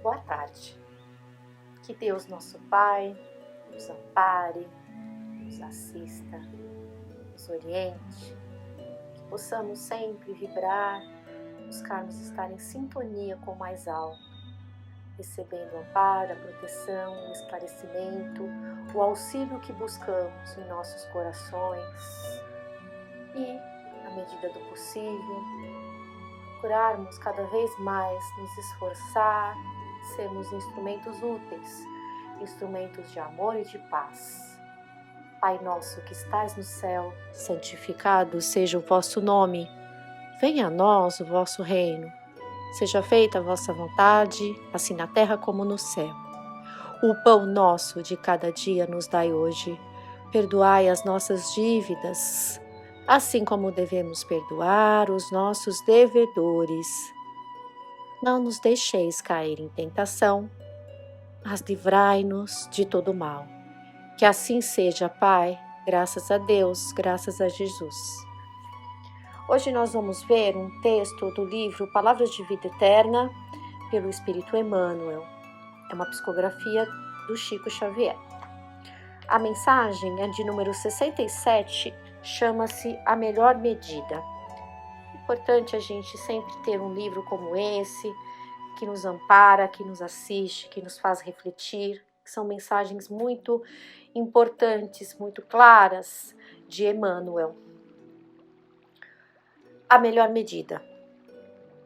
boa tarde. Que Deus, nosso Pai, nos ampare, nos assista, nos oriente, que possamos sempre vibrar, buscarmos estar em sintonia com o mais alto, recebendo o amparo, a proteção, o esclarecimento, o auxílio que buscamos em nossos corações e, na medida do possível, procurarmos cada vez mais nos esforçar, sermos instrumentos úteis, instrumentos de amor e de paz. Pai nosso que estais no céu, santificado seja o vosso nome. Venha a nós o vosso reino. Seja feita a vossa vontade, assim na terra como no céu. O pão nosso de cada dia nos dai hoje. Perdoai as nossas dívidas, assim como devemos perdoar os nossos devedores. Não nos deixeis cair em tentação, mas livrai-nos de todo mal. Que assim seja, Pai, graças a Deus, graças a Jesus. Hoje nós vamos ver um texto do livro Palavras de Vida Eterna, pelo Espírito Emmanuel. É uma psicografia do Chico Xavier. A mensagem é de número 67, chama-se A Melhor Medida. É importante a gente sempre ter um livro como esse, que nos ampara, que nos assiste, que nos faz refletir, que são mensagens muito importantes, muito claras de Emmanuel. A melhor medida.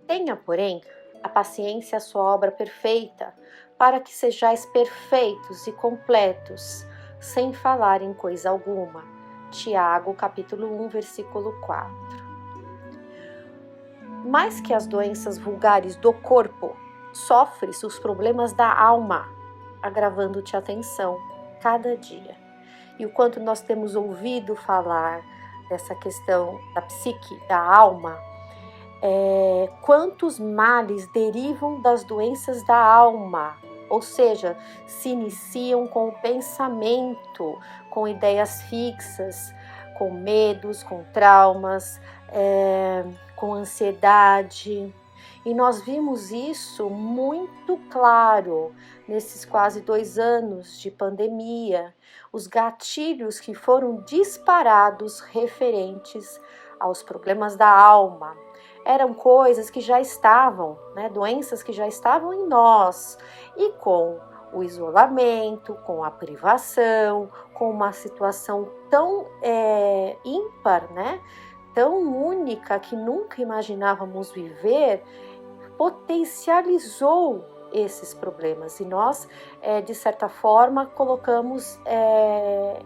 Tenha, porém, a paciência a sua obra perfeita, para que sejais perfeitos e completos, sem falar em coisa alguma. Tiago, capítulo 1, versículo 4. Mais que as doenças vulgares do corpo, sofres os problemas da alma, agravando-te a tensão cada dia. E o quanto nós temos ouvido falar dessa questão da psique, da alma, quantos males derivam das doenças da alma, ou seja, se iniciam com o pensamento, com ideias fixas, com medos, com traumas, com ansiedade. E nós vimos isso muito claro nesses quase 2 anos de pandemia, os gatilhos que foram disparados referentes aos problemas da alma. Eram coisas que já estavam, doenças que já estavam em nós, e com o isolamento, com a privação, com uma situação tão ímpar, tão única que nunca imaginávamos viver, potencializou esses problemas e nós, de certa forma, colocamos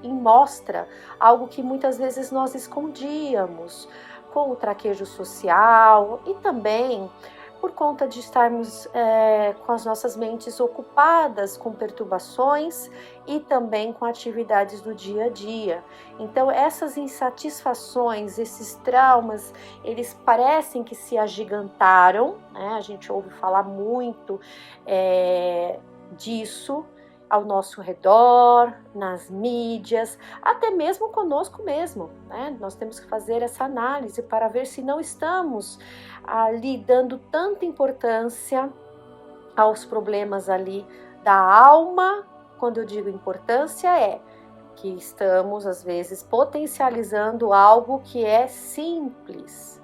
em mostra algo que muitas vezes nós escondíamos, com o traquejo social e também por conta de estarmos com as nossas mentes ocupadas com perturbações e também com atividades do dia a dia. Então essas insatisfações, esses traumas, eles parecem que se agigantaram, A gente ouve falar muito disso ao nosso redor, nas mídias, até mesmo conosco mesmo, Nós temos que fazer essa análise para ver se não estamos ali dando tanta importância aos problemas ali da alma. Quando eu digo importância, que estamos às vezes potencializando algo que é simples,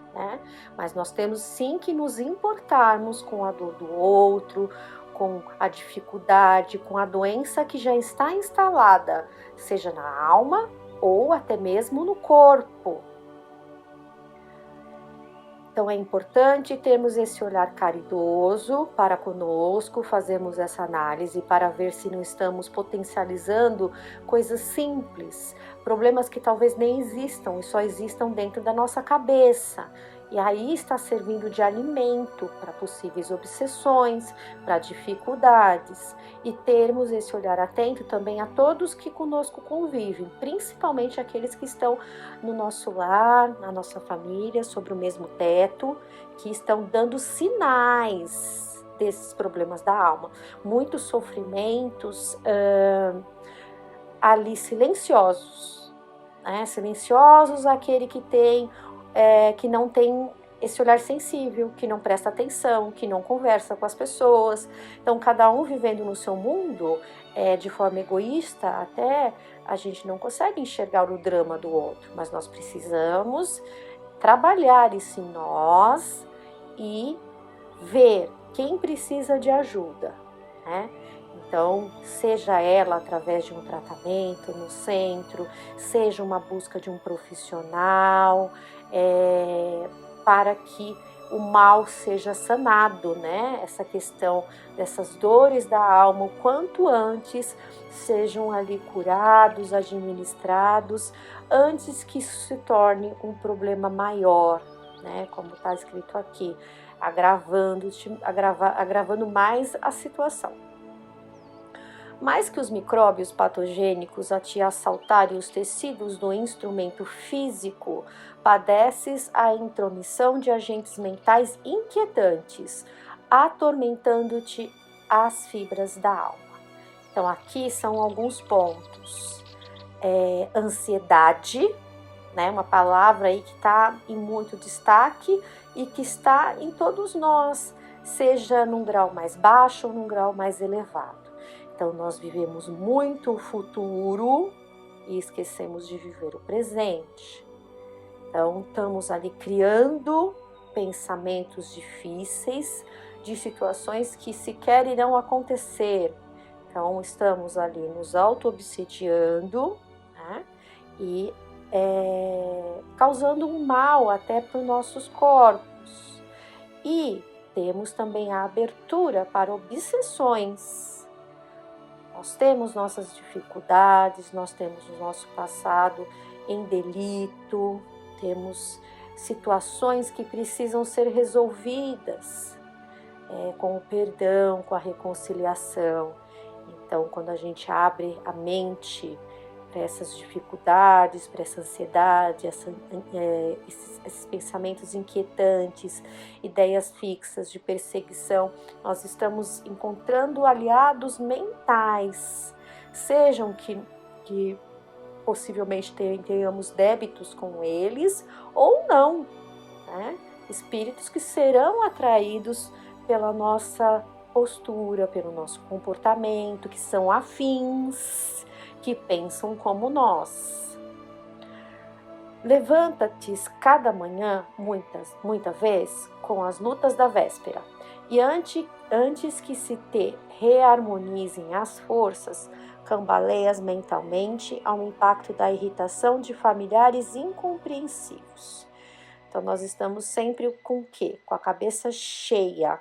Mas nós temos sim que nos importarmos com a dor do outro, com a dificuldade, com a doença que já está instalada, seja na alma ou até mesmo no corpo. Então é importante termos esse olhar caridoso para conosco, fazermos essa análise para ver se não estamos potencializando coisas simples, problemas que talvez nem existam e só existam dentro da nossa cabeça. E aí está servindo de alimento para possíveis obsessões, para dificuldades. E termos esse olhar atento também a todos que conosco convivem, principalmente aqueles que estão no nosso lar, na nossa família, sobre o mesmo teto, que estão dando sinais desses problemas da alma. Muitos sofrimentos ali silenciosos, Silenciosos, aquele que tem... que não tem esse olhar sensível, que não presta atenção, que não conversa com as pessoas. Então, cada um vivendo no seu mundo, de forma egoísta, até a gente não consegue enxergar o drama do outro, mas nós precisamos trabalhar isso em nós e ver quem precisa de ajuda, né? Então, seja ela através de um tratamento no centro, seja uma busca de um profissional, para que o mal seja sanado, né? Essa questão dessas dores da alma, o quanto antes sejam ali curados, administrados, antes que isso se torne um problema maior, né? Como está escrito aqui, agravando mais a situação. Mais que os micróbios patogênicos a te assaltarem os tecidos do instrumento físico, padeces a intromissão de agentes mentais inquietantes, atormentando-te as fibras da alma. Então, aqui são alguns pontos. Ansiedade, né? Uma palavra aí que está em muito destaque e que está em todos nós, seja num grau mais baixo ou num grau mais elevado. Então, nós vivemos muito o futuro e esquecemos de viver o presente. Então, estamos ali criando pensamentos difíceis de situações que sequer irão acontecer. Então, estamos ali nos auto-obsediando, né? E causando um mal até para os nossos corpos. E temos também a abertura para obsessões. Nós temos nossas dificuldades, nós temos o nosso passado em delito, temos situações que precisam ser resolvidas com o perdão, com a reconciliação. Então, quando a gente abre a mente para essas dificuldades, para essa ansiedade, esses pensamentos inquietantes, ideias fixas de perseguição, nós estamos encontrando aliados mentais, sejam que possivelmente tenhamos débitos com eles ou não, né? Espíritos que serão atraídos pela nossa postura, pelo nosso comportamento, que são afins, que pensam como nós. Levanta-te cada manhã, muita vez, com as lutas da véspera, e antes que se te reharmonizem as forças, cambaleias mentalmente ao impacto da irritação de familiares incompreensivos. Então, nós estamos sempre com o quê? Com a cabeça cheia,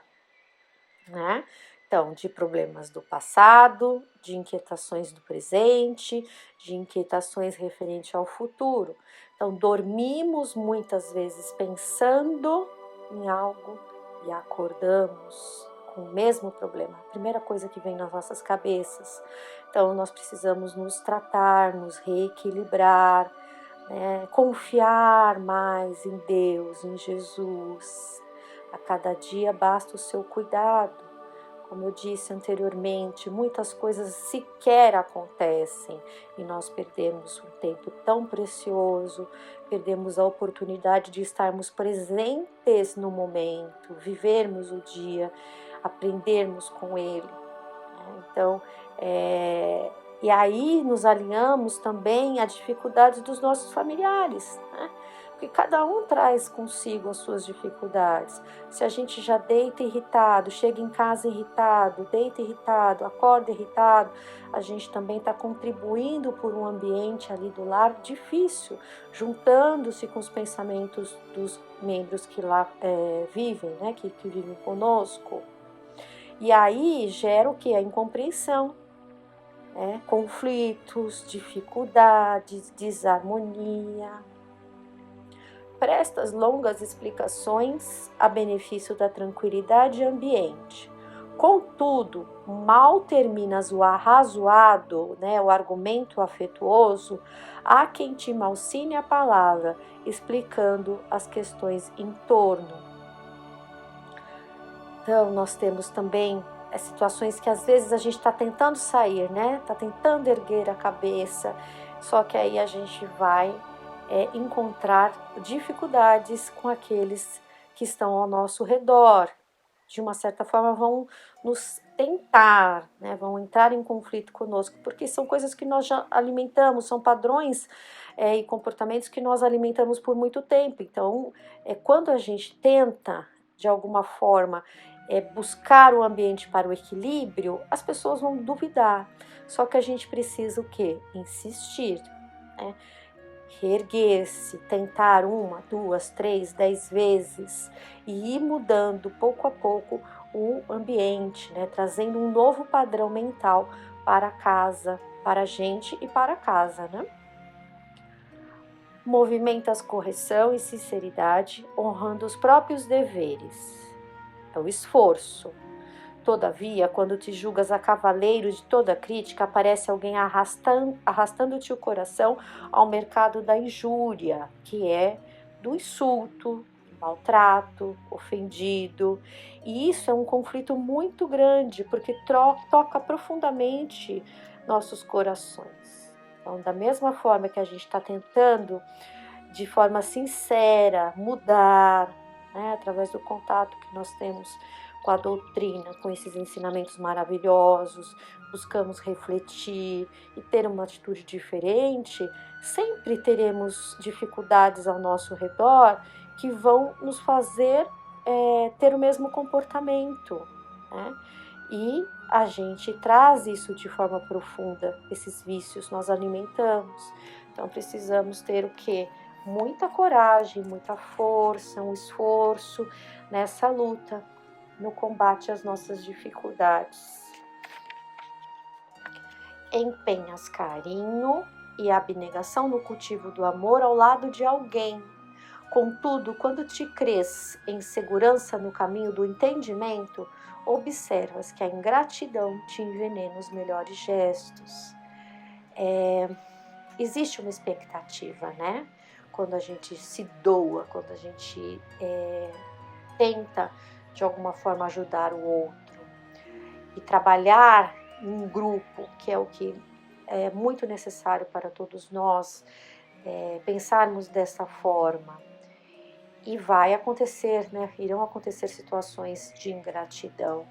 né? Então, de problemas do passado, de inquietações do presente, de inquietações referentes ao futuro. Então, dormimos muitas vezes pensando em algo e acordamos com o mesmo problema. A primeira coisa que vem nas nossas cabeças. Então, nós precisamos nos tratar, nos reequilibrar, né? Confiar mais em Deus, em Jesus. A cada dia basta o seu cuidado. Como eu disse anteriormente, muitas coisas sequer acontecem e nós perdemos um tempo tão precioso, perdemos a oportunidade de estarmos presentes no momento, vivermos o dia, aprendermos com ele. Então, e aí nos alinhamos também à dificuldade dos nossos familiares, né? Porque cada um traz consigo as suas dificuldades. Se a gente já deita irritado, chega em casa irritado, deita irritado, acorda irritado, a gente também está contribuindo por um ambiente ali do lar difícil, juntando-se com os pensamentos dos membros que lá vivem, né? que vivem conosco. E aí gera o que? A incompreensão, né? Conflitos, dificuldades, desarmonia. Prestas longas explicações a benefício da tranquilidade ambiente. Contudo, mal terminas o arrazoado, né, o argumento afetuoso, há quem te malsine a palavra, explicando as questões em torno. Então, nós temos também situações que às vezes a gente está tentando sair, né? Está tentando erguer a cabeça, só que aí a gente vai encontrar dificuldades com aqueles que estão ao nosso redor, de uma certa forma vão nos tentar, né, vão entrar em conflito conosco, porque são coisas que nós já alimentamos, são padrões e comportamentos que nós alimentamos por muito tempo. Então, quando a gente tenta, de alguma forma, buscar o ambiente para o equilíbrio, as pessoas vão duvidar. Só que a gente precisa o quê? Insistir, né? Reerguer-se, tentar 1, 2, 3, 10 vezes e ir mudando pouco a pouco o ambiente, né? Trazendo um novo padrão mental para a casa, para a gente e para a casa, né? Movimentas correção e sinceridade, honrando os próprios deveres. É o esforço. Todavia, quando te julgas a cavaleiro de toda crítica, aparece alguém arrastando-te o coração ao mercado da injúria, que é do insulto, do maltrato, ofendido. E isso é um conflito muito grande, porque toca profundamente nossos corações. Então, da mesma forma que a gente está tentando, de forma sincera, mudar, né, através do contato que nós temos com a doutrina, com esses ensinamentos maravilhosos, buscamos refletir e ter uma atitude diferente, sempre teremos dificuldades ao nosso redor que vão nos fazer ter o mesmo comportamento, né? E a gente traz isso de forma profunda, esses vícios nós alimentamos. Então precisamos ter o quê? Muita coragem, muita força, um esforço nessa luta, no combate às nossas dificuldades. Empenhas carinho e abnegação no cultivo do amor ao lado de alguém. Contudo, quando te crês em segurança no caminho do entendimento, observas que a ingratidão te envenena os melhores gestos. Existe uma expectativa, né? Quando a gente se doa, quando a gente tenta de alguma forma ajudar o outro e trabalhar em um grupo, que é o que é muito necessário para todos nós, pensarmos dessa forma. E vai acontecer, né? Irão acontecer situações de ingratidão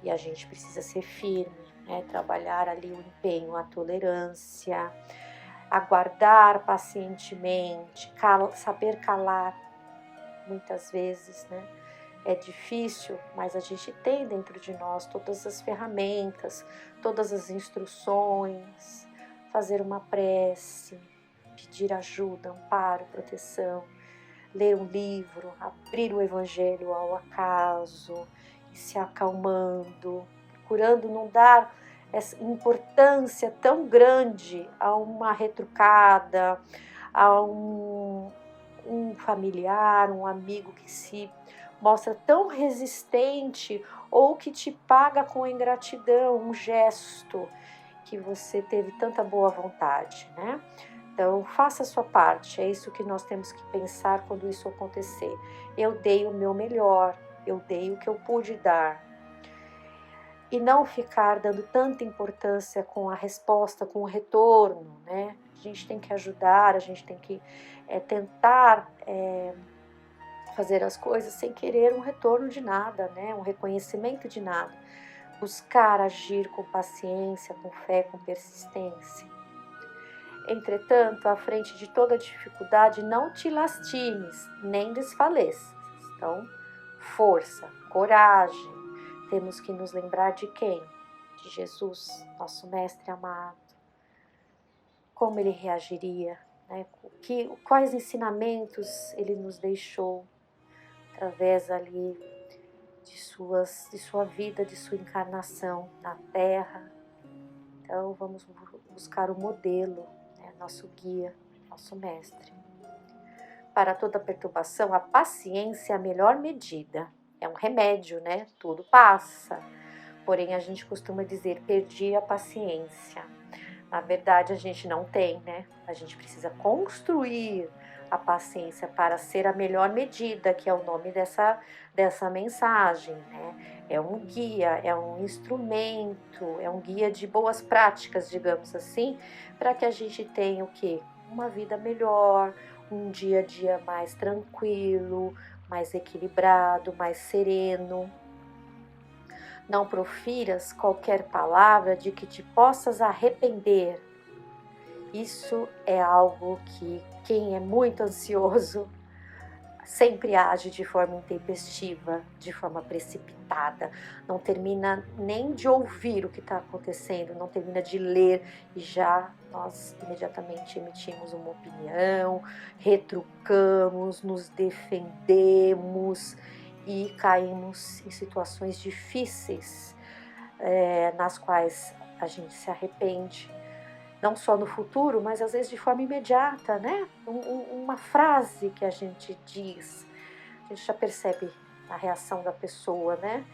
e a gente precisa ser firme, né? Trabalhar ali o empenho, a tolerância, aguardar pacientemente, saber calar muitas vezes, né? É difícil, mas a gente tem dentro de nós todas as ferramentas, todas as instruções, fazer uma prece, pedir ajuda, amparo, proteção, ler um livro, abrir o evangelho ao acaso e se acalmando, procurando não dar essa importância tão grande a uma retrucada, a um familiar, um amigo que se mostra tão resistente ou que te paga com ingratidão, um gesto que você teve tanta boa vontade, né? Então, faça a sua parte, é isso que nós temos que pensar quando isso acontecer. Eu dei o meu melhor, eu dei o que eu pude dar. E não ficar dando tanta importância com a resposta, com o retorno, né? A gente tem que ajudar, a gente tem que tentar fazer as coisas sem querer um retorno de nada, né? Um reconhecimento de nada. Buscar agir com paciência, com fé, com persistência. Entretanto, à frente de toda dificuldade, não te lastimes, nem desfaleças. Então, força, coragem. Temos que nos lembrar de quem? De Jesus, nosso mestre amado. Como ele reagiria, né? Quais ensinamentos ele nos deixou através ali de sua vida, de sua encarnação na Terra. Então, vamos buscar o modelo, né? Nosso guia, nosso mestre. Para toda perturbação, a paciência é a melhor medida. É um remédio, né? Tudo passa. Porém, a gente costuma dizer, perdi a paciência. Na verdade, a gente não tem, né? A gente precisa construir a paciência para ser a melhor medida, que é o nome dessa mensagem, né? É um guia, é um instrumento, é um guia de boas práticas, digamos assim, para que a gente tenha o quê? Uma vida melhor, um dia a dia mais tranquilo, mais equilibrado, mais sereno. Não profiras qualquer palavra de que te possas arrepender. Isso é algo que quem é muito ansioso sempre age de forma intempestiva, de forma precipitada, não termina nem de ouvir o que está acontecendo, não termina de ler e já nós imediatamente emitimos uma opinião, retrucamos, nos defendemos e caímos em situações difíceis, nas quais a gente se arrepende. Não só no futuro, mas às vezes de forma imediata, né? Uma frase que a gente diz, a gente já percebe a reação da pessoa, né?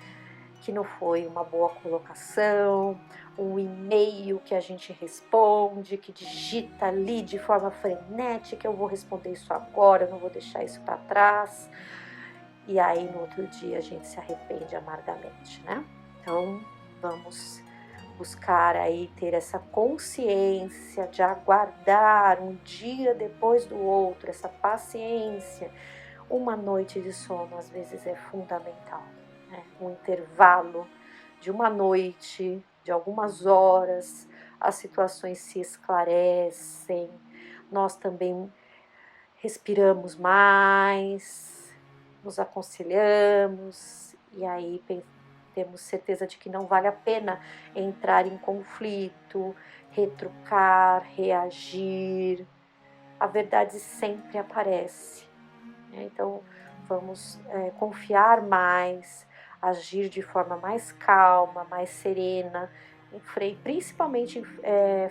Que não foi uma boa colocação, um e-mail que a gente responde, que digita ali de forma frenética, eu vou responder isso agora, eu não vou deixar isso para trás. E aí no outro dia a gente se arrepende amargamente, né? Então vamos buscar aí ter essa consciência de aguardar um dia depois do outro, essa paciência. Uma noite de sono às vezes é fundamental, né? Um intervalo de uma noite, de algumas horas, as situações se esclarecem, nós também respiramos mais, nos aconselhamos e aí temos certeza de que não vale a pena entrar em conflito, retrucar, reagir. A verdade sempre aparece, né? Então vamos confiar mais, agir de forma mais calma, mais serena, principalmente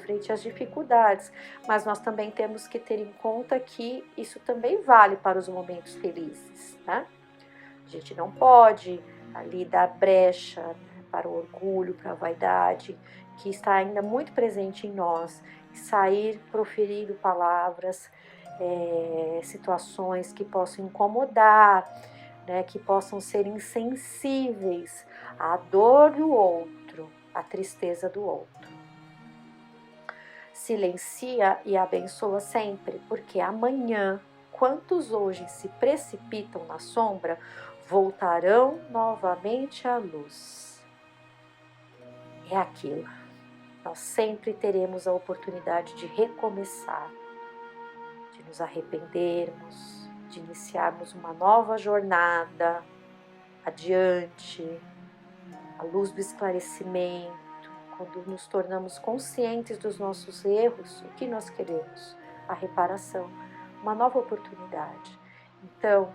frente às dificuldades, mas nós também temos que ter em conta que isso também vale para os momentos felizes, né? A gente não pode ali dar brecha, né, para o orgulho, para a vaidade, que está ainda muito presente em nós, e sair proferindo palavras, situações que possam incomodar, né, que possam ser insensíveis à dor do outro, à tristeza do outro. Silencia e abençoa sempre, porque amanhã, quantos hoje se precipitam na sombra, voltarão novamente à luz. É aquilo. Nós sempre teremos a oportunidade de recomeçar, de nos arrependermos, de iniciarmos uma nova jornada adiante, à luz do esclarecimento. Quando nos tornamos conscientes dos nossos erros, o que nós queremos? A reparação, uma nova oportunidade. Então,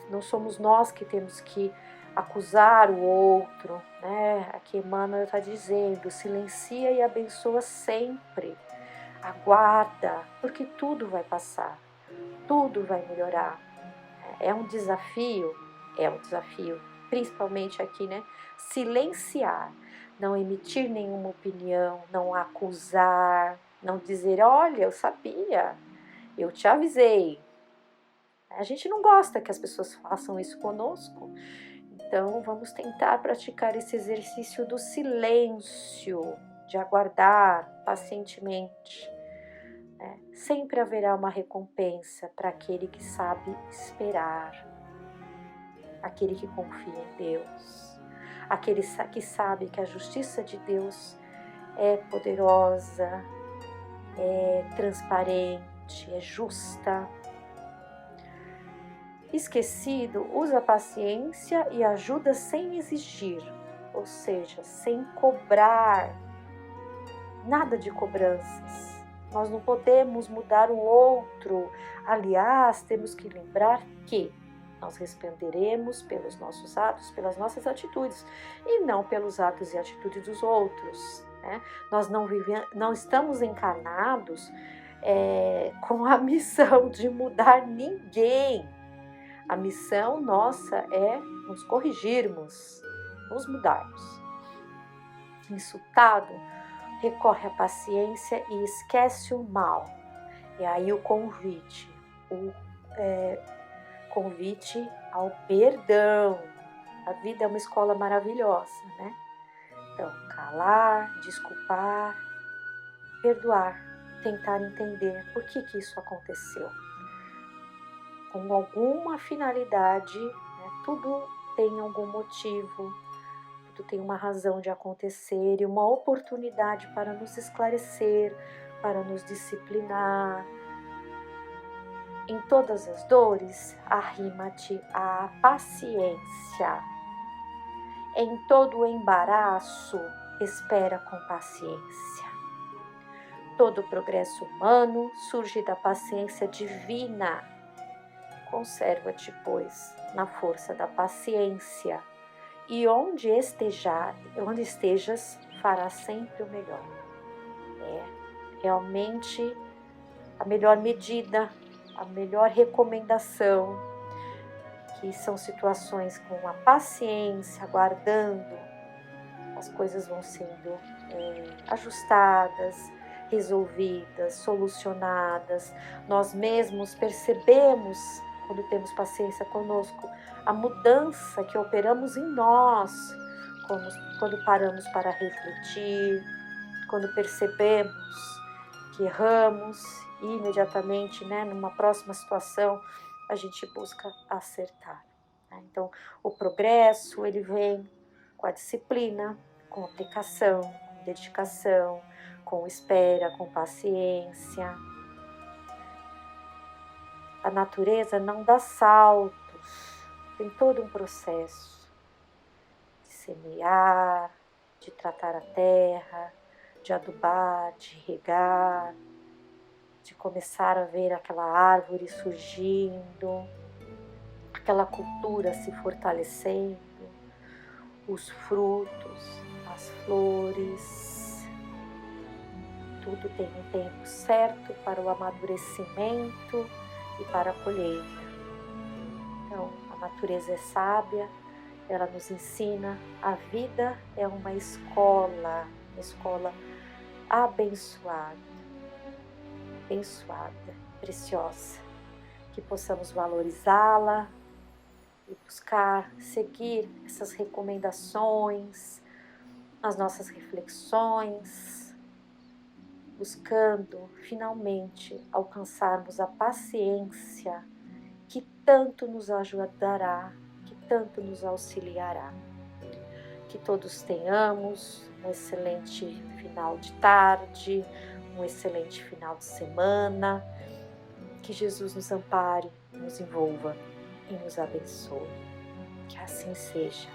não somos nós que temos que acusar o outro, né? Aqui Emmanuel está dizendo, silencia e abençoa sempre. Aguarda, porque tudo vai passar, tudo vai melhorar. É um desafio, principalmente aqui, né? Silenciar, não emitir nenhuma opinião, não acusar, não dizer, olha, eu sabia, eu te avisei. A gente não gosta que as pessoas façam isso conosco, então vamos tentar praticar esse exercício do silêncio, de aguardar pacientemente. Sempre haverá uma recompensa para aquele que sabe esperar, aquele que confia em Deus, aquele que sabe que a justiça de Deus é poderosa, é transparente, é justa. Esquecido usa a paciência e ajuda sem exigir, ou seja, sem cobrar, nada de cobranças. Nós não podemos mudar o outro. Aliás, temos que lembrar que nós responderemos pelos nossos atos, pelas nossas atitudes, e não pelos atos e atitudes dos outros, né? Nós não estamos encarnados com a missão de mudar ninguém. A missão nossa é nos corrigirmos, nos mudarmos. Insultado, recorre à paciência e esquece o mal. E aí o convite ao perdão. A vida é uma escola maravilhosa, né? Então, calar, desculpar, perdoar, tentar entender por que isso aconteceu. com alguma finalidade, né? Tudo tem algum motivo, tudo tem uma razão de acontecer e uma oportunidade para nos esclarecer, para nos disciplinar. Em todas as dores, arrima-te à paciência. Em todo o embaraço, espera com paciência. Todo progresso humano surge da paciência divina. Conserva-te, pois, na força da paciência, e onde estejas, farás sempre o melhor. É realmente a melhor medida, a melhor recomendação, que são situações com a paciência, aguardando, as coisas vão sendo ajustadas, resolvidas, solucionadas. Nós mesmos percebemos, quando temos paciência conosco, a mudança que operamos em nós, quando paramos para refletir, quando percebemos que erramos e imediatamente, numa próxima situação, a gente busca acertar. Então, o progresso, ele vem com a disciplina, com aplicação, com dedicação, com espera, com paciência. A natureza não dá saltos, tem todo um processo de semear, de tratar a terra, de adubar, de regar, de começar a ver aquela árvore surgindo, aquela cultura se fortalecendo, os frutos, as flores. Tudo tem um tempo certo para o amadurecimento e para a colheita. Então, a natureza é sábia, ela nos ensina. A vida é uma escola abençoada, preciosa, que possamos valorizá-la e buscar seguir essas recomendações nas nossas reflexões, buscando finalmente alcançarmos a paciência que tanto nos ajudará, que tanto nos auxiliará. Que todos tenhamos um excelente final de tarde, um excelente final de semana. Que Jesus nos ampare, nos envolva e nos abençoe. Que assim seja.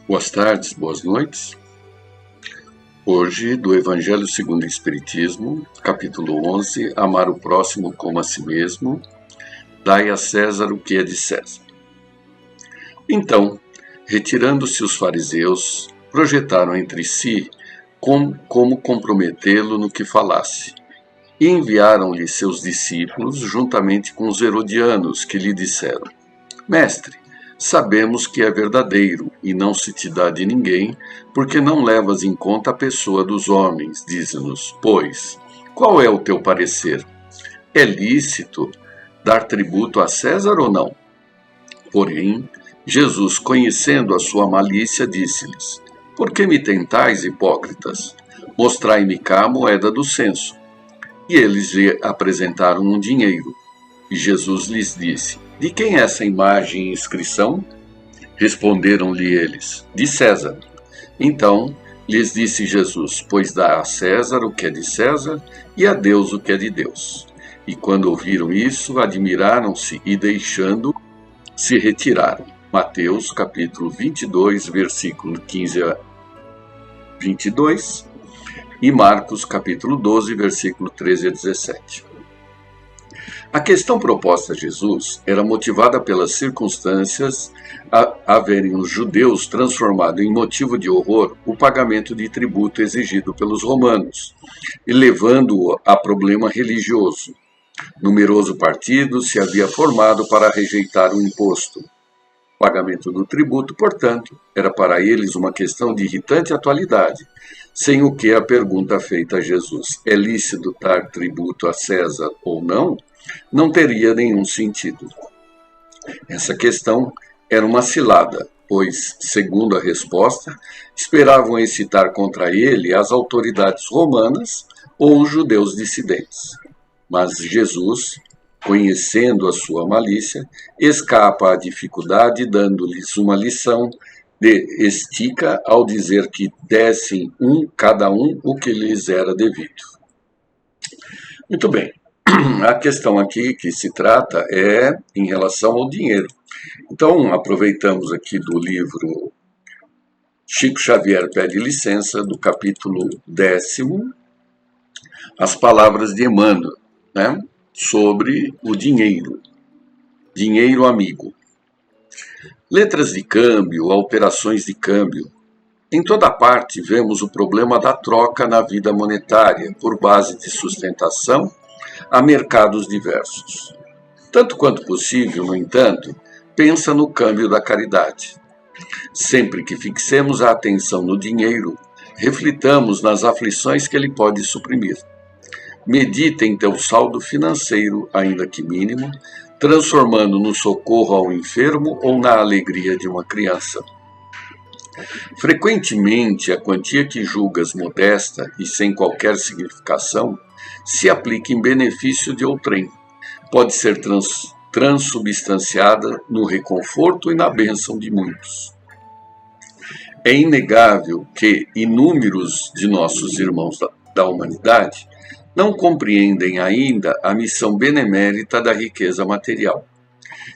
Boas tardes, boas noites. Hoje, do Evangelho segundo o Espiritismo, capítulo 11, Amar o próximo como a si mesmo, dai a César o que é de César. Então, retirando-se os fariseus, projetaram entre si como comprometê-lo no que falasse, e enviaram-lhe seus discípulos juntamente com os herodianos, que lhe disseram: Mestre, sabemos que é verdadeiro e não se te dá de ninguém, porque não levas em conta a pessoa dos homens. Dize-nos, pois, qual é o teu parecer? É lícito dar tributo a César ou não? Porém, Jesus, conhecendo a sua malícia, disse-lhes: Por que me tentais, hipócritas? Mostrai-me cá a moeda do censo. E eles lhe apresentaram um dinheiro. E Jesus lhes disse: De quem é essa imagem e inscrição? Responderam-lhe eles: De César. Então lhes disse Jesus: Pois dá a César o que é de César e a Deus o que é de Deus. E quando ouviram isso, admiraram-se e, deixando, se retiraram. Mateus capítulo 22, versículo 15 a 22 e Marcos capítulo 12, versículo 13 a 17. A questão proposta a Jesus era motivada pelas circunstâncias a verem os judeus transformado em motivo de horror o pagamento de tributo exigido pelos romanos, e levando-o a problema religioso. Numeroso partido se havia formado para rejeitar o imposto. O pagamento do tributo, portanto, era para eles uma questão de irritante atualidade, sem o que a pergunta feita a Jesus: é lícito dar tributo a César ou não? Não teria nenhum sentido. Essa questão era uma cilada, pois, segundo a resposta, esperavam excitar contra ele as autoridades romanas ou os judeus dissidentes. Mas Jesus, conhecendo a sua malícia, escapa à dificuldade, dando-lhes uma lição de estica ao dizer que dessem cada um o que lhes era devido. Muito bem. A questão aqui que se trata é em relação ao dinheiro. Então, aproveitamos aqui do livro Chico Xavier Pede Licença, do capítulo 10º, as palavras de Emmanuel, né, sobre o dinheiro. Dinheiro amigo. Letras de câmbio, alterações de câmbio. Em toda parte vemos o problema da troca na vida monetária, por base de sustentação a mercados diversos. Tanto quanto possível, no entanto, pensa no câmbio da caridade. Sempre que fixemos a atenção no dinheiro, reflitamos nas aflições que ele pode suprimir. Medita em teu saldo financeiro, ainda que mínimo, transformando no socorro ao enfermo ou na alegria de uma criança. Frequentemente, a quantia que julgas modesta e sem qualquer significação se aplica em benefício de outrem. Pode ser transubstanciada no reconforto e na bênção de muitos. É inegável que inúmeros de nossos irmãos da humanidade não compreendem ainda a missão benemérita da riqueza material,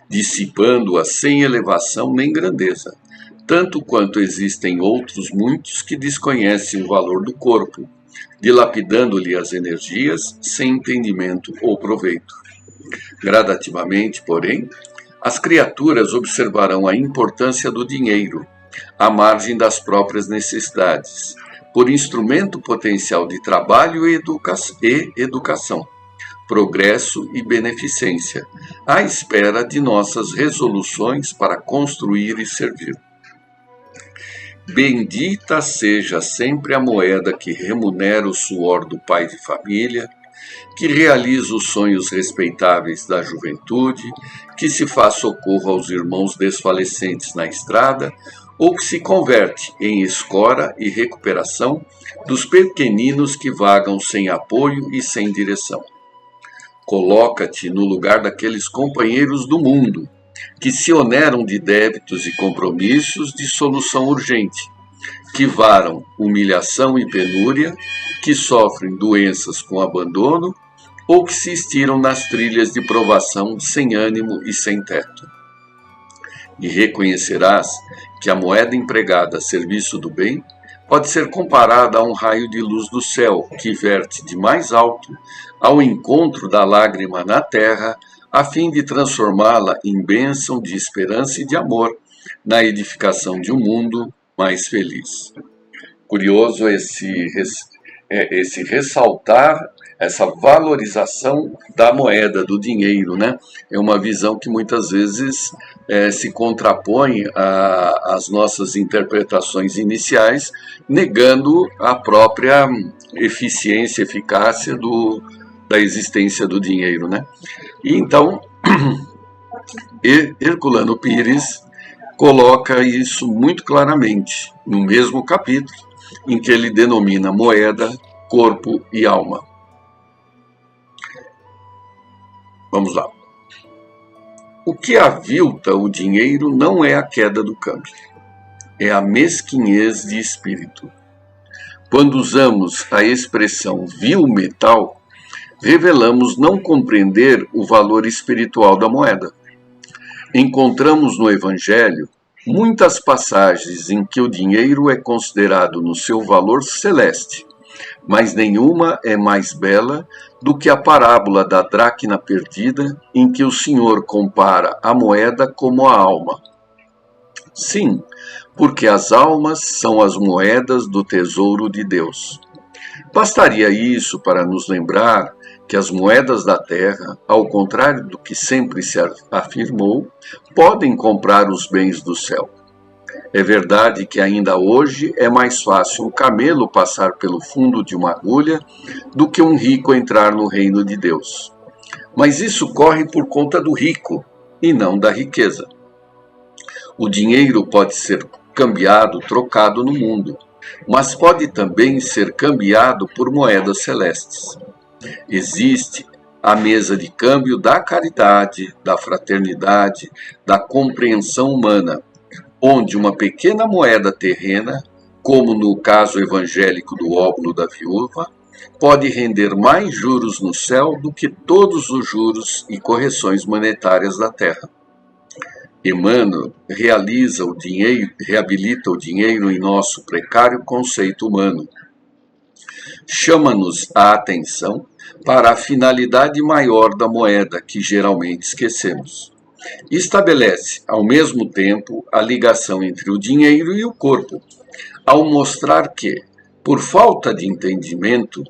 dissipando-a sem elevação nem grandeza, tanto quanto existem outros muitos que desconhecem o valor do corpo, dilapidando-lhe as energias sem entendimento ou proveito. Gradativamente, porém, as criaturas observarão a importância do dinheiro, à margem das próprias necessidades, por instrumento potencial de trabalho e educação, progresso e beneficência, à espera de nossas resoluções para construir e servir. Bendita seja sempre a moeda que remunera o suor do pai de família, que realiza os sonhos respeitáveis da juventude, que se faz socorro aos irmãos desfalecentes na estrada, ou que se converte em escora e recuperação dos pequeninos que vagam sem apoio e sem direção. Coloca-te no lugar daqueles companheiros do mundo, que se oneram de débitos e compromissos de solução urgente, que varam humilhação e penúria, que sofrem doenças com abandono ou que se estiram nas trilhas de provação sem ânimo e sem teto. E reconhecerás que a moeda empregada a serviço do bem pode ser comparada a um raio de luz do céu que verte de mais alto ao encontro da lágrima na terra, a fim de transformá-la em bênção de esperança e de amor na edificação de um mundo mais feliz. Curioso esse ressaltar, essa valorização da moeda, do dinheiro, né? É uma visão que muitas vezes se contrapõe às nossas interpretações iniciais, negando a própria eficiência, eficácia da existência do dinheiro, né? E então, Herculano Pires coloca isso muito claramente no mesmo capítulo, em que ele denomina moeda, corpo e alma. Vamos lá. O que avilta o dinheiro não é a queda do câmbio, é a mesquinhez de espírito. Quando usamos a expressão vil metal, revelamos não compreender o valor espiritual da moeda. Encontramos no Evangelho muitas passagens em que o dinheiro é considerado no seu valor celeste, mas nenhuma é mais bela do que a parábola da dracma perdida, em que o Senhor compara a moeda como a alma. Sim, porque as almas são as moedas do tesouro de Deus. Bastaria isso para nos lembrar que as moedas da terra, ao contrário do que sempre se afirmou, podem comprar os bens do céu. É verdade que ainda hoje é mais fácil um camelo passar pelo fundo de uma agulha do que um rico entrar no reino de Deus. Mas isso corre por conta do rico e não da riqueza. O dinheiro pode ser cambiado, trocado no mundo, mas pode também ser cambiado por moedas celestes. Existe a mesa de câmbio da caridade, da fraternidade, da compreensão humana, onde uma pequena moeda terrena, como no caso evangélico do óbolo da viúva, pode render mais juros no céu do que todos os juros e correções monetárias da terra. Emmanuel reabilita o dinheiro em nosso precário conceito humano. Chama-nos a atenção para a finalidade maior da moeda, que geralmente esquecemos. Estabelece, ao mesmo tempo, a ligação entre o dinheiro e o corpo, ao mostrar que, por falta de entendimento,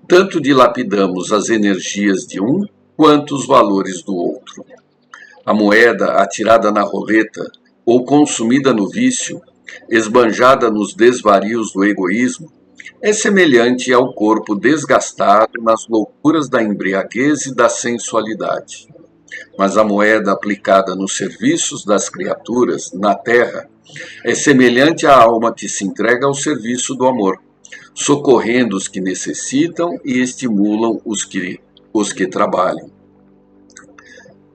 tanto dilapidamos as energias de um quanto os valores do outro. A moeda atirada na roleta ou consumida no vício, esbanjada nos desvarios do egoísmo, é semelhante ao corpo desgastado nas loucuras da embriaguez e da sensualidade. Mas a moeda aplicada nos serviços das criaturas, na terra, é semelhante à alma que se entrega ao serviço do amor, socorrendo os que necessitam e estimulam os que trabalham.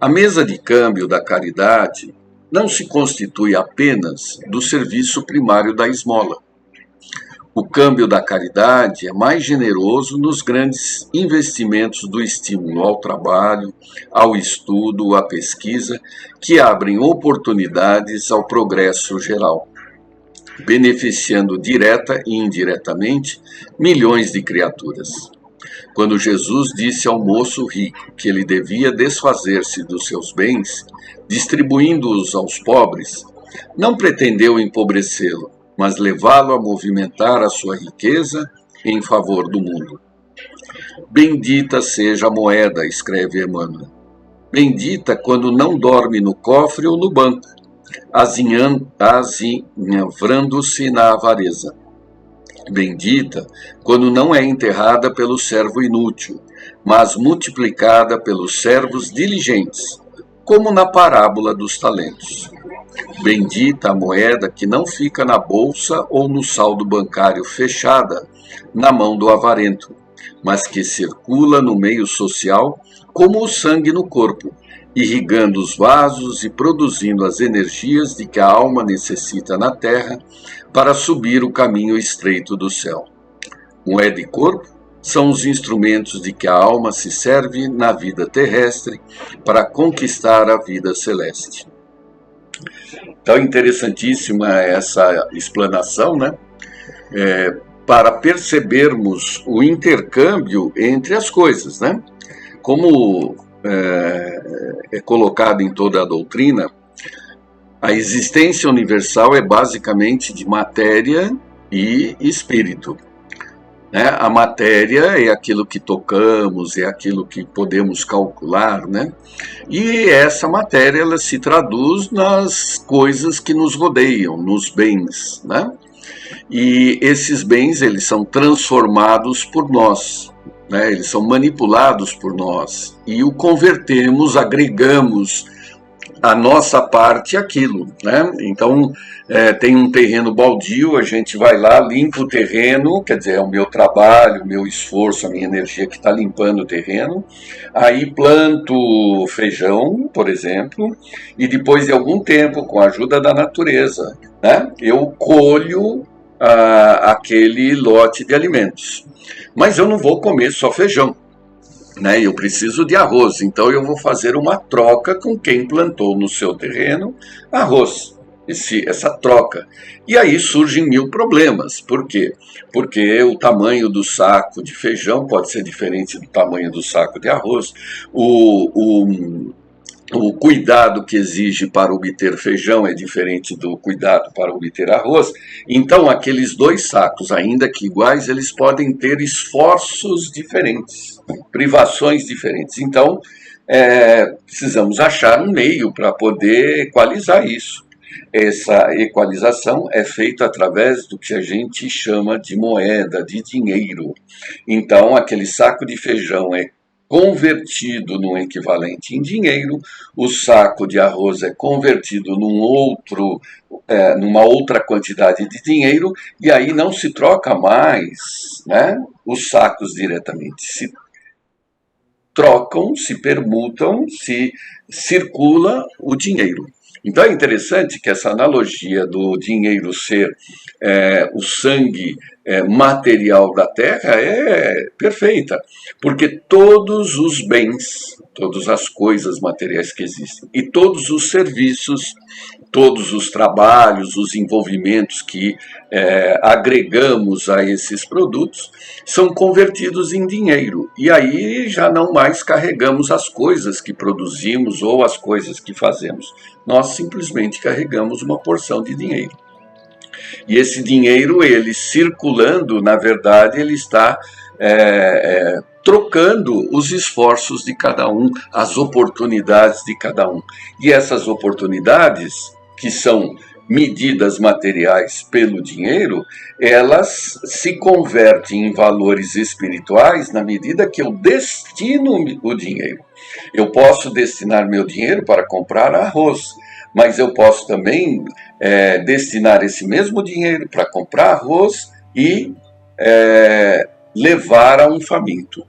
A mesa de câmbio da caridade não se constitui apenas do serviço primário da esmola. O câmbio da caridade é mais generoso nos grandes investimentos do estímulo ao trabalho, ao estudo, à pesquisa, que abrem oportunidades ao progresso geral, beneficiando direta e indiretamente milhões de criaturas. Quando Jesus disse ao moço rico que ele devia desfazer-se dos seus bens, distribuindo-os aos pobres, não pretendeu empobrecê-lo, mas levá-lo a movimentar a sua riqueza em favor do mundo. Bendita seja a moeda, escreve Emmanuel. Bendita quando não dorme no cofre ou no banco, azinhavrando-se na avareza. Bendita quando não é enterrada pelo servo inútil, mas multiplicada pelos servos diligentes, como na parábola dos talentos. Bendita a moeda que não fica na bolsa ou no saldo bancário fechada na mão do avarento, mas que circula no meio social como o sangue no corpo, irrigando os vasos e produzindo as energias de que a alma necessita na terra para subir o caminho estreito do céu. Moeda e corpo são os instrumentos de que a alma se serve na vida terrestre para conquistar a vida celeste. Então, interessantíssima essa explanação, né? Para percebermos o intercâmbio entre as coisas, né? Como é colocado em toda a doutrina, a existência universal é basicamente de matéria e espírito. Né? A matéria é aquilo que tocamos, é aquilo que podemos calcular, né? E essa matéria ela se traduz nas coisas que nos rodeiam, nos bens, né? E esses bens eles são transformados por nós, né? Eles são manipulados por nós e o convertemos, agregamos a nossa parte aquilo, né? Então, tem um terreno baldio, a gente vai lá, limpa o terreno, quer dizer, é o meu trabalho, o meu esforço, a minha energia que está limpando o terreno, aí planto feijão, por exemplo, e depois de algum tempo, com a ajuda da natureza, né, eu colho aquele lote de alimentos. Mas eu não vou comer só feijão. Né, eu preciso de arroz, então eu vou fazer uma troca com quem plantou no seu terreno arroz, essa troca. E aí surgem 1000 problemas. Por quê? Porque o tamanho do saco de feijão pode ser diferente do tamanho do saco de arroz, o cuidado que exige para obter feijão é diferente do cuidado para obter arroz. Então, aqueles 2 sacos, ainda que iguais, eles podem ter esforços diferentes, privações diferentes. Então, precisamos achar um meio para poder equalizar isso. Essa equalização é feita através do que a gente chama de moeda, de dinheiro. Então, aquele saco de feijão é convertido num equivalente em dinheiro, o saco de arroz é convertido numa outra quantidade de dinheiro, e aí não se troca mais, né, os sacos diretamente, se trocam, se permutam, se circula o dinheiro. Então é interessante que essa analogia do dinheiro ser o sangue material da terra é perfeita, porque todos os bens, todas as coisas materiais que existem e todos os serviços, todos os trabalhos, os envolvimentos que agregamos a esses produtos são convertidos em dinheiro. E aí já não mais carregamos as coisas que produzimos ou as coisas que fazemos. Nós simplesmente carregamos uma porção de dinheiro. E esse dinheiro, ele circulando, na verdade, ele está trocando os esforços de cada um, as oportunidades de cada um. E essas oportunidades, que são medidas materiais pelo dinheiro, elas se convertem em valores espirituais na medida que eu destino o dinheiro. Eu posso destinar meu dinheiro para comprar arroz, mas eu posso também destinar esse mesmo dinheiro para comprar arroz e levar a um faminto.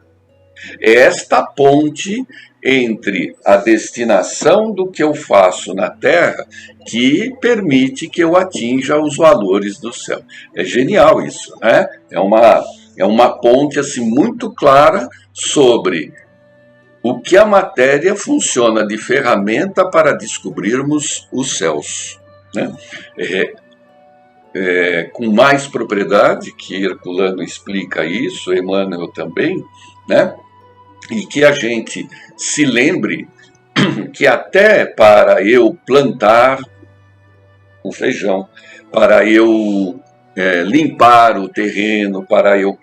É esta ponte entre a destinação do que eu faço na terra que permite que eu atinja os valores do céu. É genial isso, né? É uma ponte assim, muito clara sobre o que a matéria funciona de ferramenta para descobrirmos os céus, né? Com mais propriedade, que Herculano explica isso, Emmanuel também, né? E que a gente se lembre que até para eu plantar o feijão, para eu limpar o terreno, para eu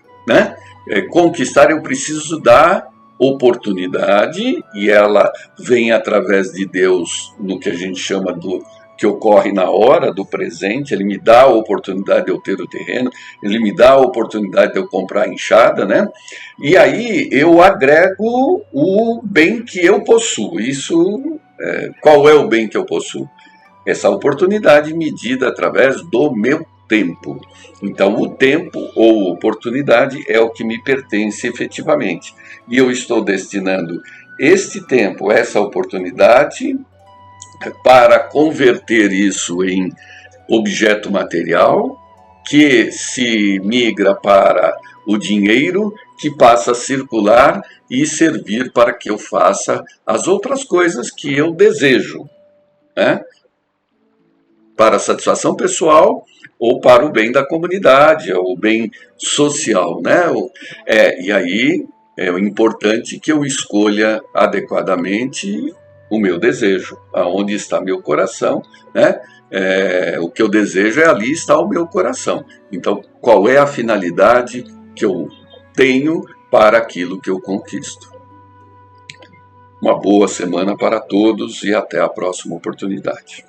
conquistar, eu preciso da oportunidade, e ela vem através de Deus no que a gente chama do que ocorre na hora do presente. Ele me dá a oportunidade de eu ter o terreno, ele me dá a oportunidade de eu comprar a enxada, né? E aí eu agrego o bem que eu possuo. Qual é o bem que eu possuo? Essa oportunidade medida através do meu tempo. Então, o tempo ou oportunidade é o que me pertence efetivamente. E eu estou destinando este tempo, essa oportunidade, para converter isso em objeto material, que se migra para o dinheiro, que passa a circular e servir para que eu faça as outras coisas que eu desejo, né? Para a satisfação pessoal ou para o bem da comunidade, ou o bem social, né? E aí é importante que eu escolha adequadamente o meu desejo, aonde está meu coração, né? O que eu desejo ali está o meu coração. Então, qual é a finalidade que eu tenho para aquilo que eu conquisto? Uma boa semana para todos e até a próxima oportunidade.